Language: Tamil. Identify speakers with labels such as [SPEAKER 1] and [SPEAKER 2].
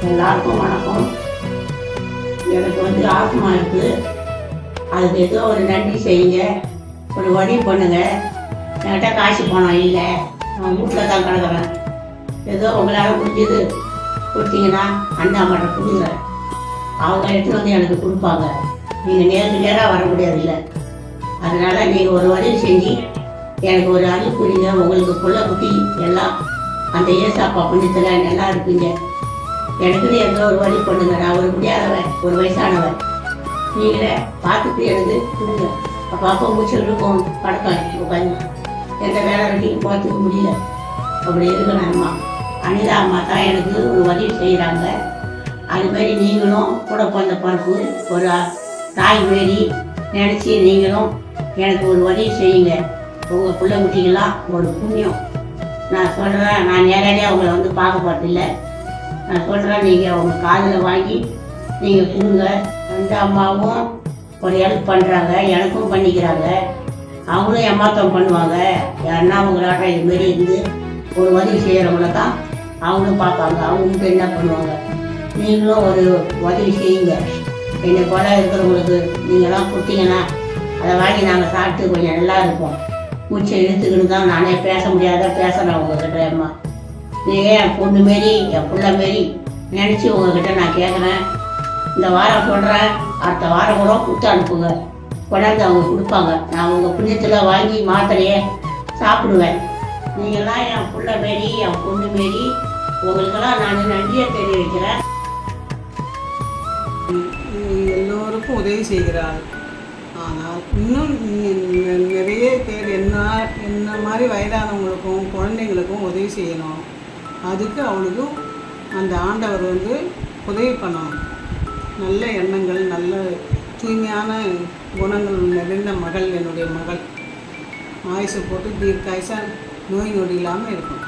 [SPEAKER 1] எல்லாருக்கும் வணக்கம். எனக்கு வந்து ஆத்மா இருக்குது. அதுக்கு ஏதோ ஒரு நன்றி செய்யுங்க, ஒரு வழி பண்ணுங்க. என்கிட்ட காசு பணம் இல்லை, நான் வீட்டில் தான் கிடக்குறேன். ஏதோ உங்களால் முடிஞ்சது கொடுத்தீங்கன்னா அண்ணா மட்டும் கொடுங்க. அவங்க எடுத்துகிட்டு வந்து எனக்கு கொடுப்பாங்க. நீங்கள் நேருக்கு நேராக வர முடியாது இல்லை. அதனால் நீங்கள் ஒரு வழி செஞ்சு எனக்கு ஒரு அருள் புரியுங்க. உங்களுக்கு புள்ள குட்டி எல்லாம் அந்த ஏசாப்பா புண்ணியத்தில் நல்லா இருக்குங்க. எனக்குன்னு எந்த ஒரு வழி பண்ணுங்க. நான் ஒரு முடியாதவன், ஒரு வயசானவன். நீங்களே பார்த்துட்டு எனக்கு கொடுங்க. அப்போ மூச்சு இருக்கும், படக்கம் உட்காந்து எந்த வேலை வெட்டியும் போகிறதுக்கு முடியல. அப்படி இருக்கணும் அம்மா. அனிதா அம்மா தான் எனக்கு ஒரு உதவி செய்கிறாங்க. அதுமாரி நீங்களும் கூட பிறந்த பிறப்பு ஒரு தாய் மாரி நினச்சி நீங்களும் எனக்கு ஒரு உதவி செய்யுங்க. உங்கள் பிள்ளை குட்டிகள்லாம் ஒரு புண்ணியம். நான் சொல்கிறேன், நான் நேரடியாக உங்களை வந்து பார்க்க போகிறதில்ல. நான் சொல்கிறேன், நீங்கள் அவங்க காதில் வாங்கி நீங்கள் கொடுங்க. அந்த அம்மாவும் ஒரு ஹெல்ப் பண்ணுறாங்க, எனக்கும் பண்ணிக்கிறாங்க. அவங்களும் ஏமாத்தம் பண்ணுவாங்க. யாருன்னா அவங்களாட்ட இதுமாரி இருந்து ஒரு உதவி செய்கிறவங்கள தான் அவங்களும் பார்ப்பாங்க. அவங்களுக்கு என்ன பண்ணுவாங்க. நீங்களும் ஒரு உதவி செய்யுங்க. என்னை போல இருக்கிறவங்களுக்கு நீங்களாம் கொடுத்தீங்கன்னா அதை வாங்கி நாங்கள் சாப்பிட்டு கொஞ்சம் நல்லா இருப்போம். மூச்சை இழுத்துக்கிட்டு தான் நானே பேச முடியாத பேசுகிறேன் உங்ககிட்ட. அம்மா, நீங்கள் என் பொண்ணு மாரி, என் பிள்ளை மாரி நினச்சி உங்ககிட்ட நான் கேட்குறேன். இந்த வாரம் சொல்கிறேன், அடுத்த வாரம் கூட கொடுத்து அனுப்புங்க. கொண்டாந்து அவங்க கொடுப்பாங்க. நான் உங்கள் புண்ணியத்தில் வாங்கி மாத்திரையே சாப்பிடுவேன். நீங்கள்லாம் என் பிள்ளை மாரி, என் பொண்ணு மாரி, உங்களுக்கெல்லாம் நான் நன்றியை தெரிவிக்கிறேன்.
[SPEAKER 2] எல்லோருக்கும் உதவி செய்கிறாள். ஆனால் இன்னும் நிறைய பேர் என்ன மாதிரி வயதானவங்களுக்கும் குழந்தைங்களுக்கும் உதவி செய்யணும். அதுக்கு அவளுக்கும் அந்த ஆண்டவர் வந்து உதவி பண்ணணும். நல்ல எண்ணங்கள், நல்ல தூய்மையான குணங்கள் நிறைந்த மகள் என்னுடைய மகள். ஆயுசு போட்டு தீர்க்காயுசா நோய் நொடி இல்லாமல் இருக்கும்.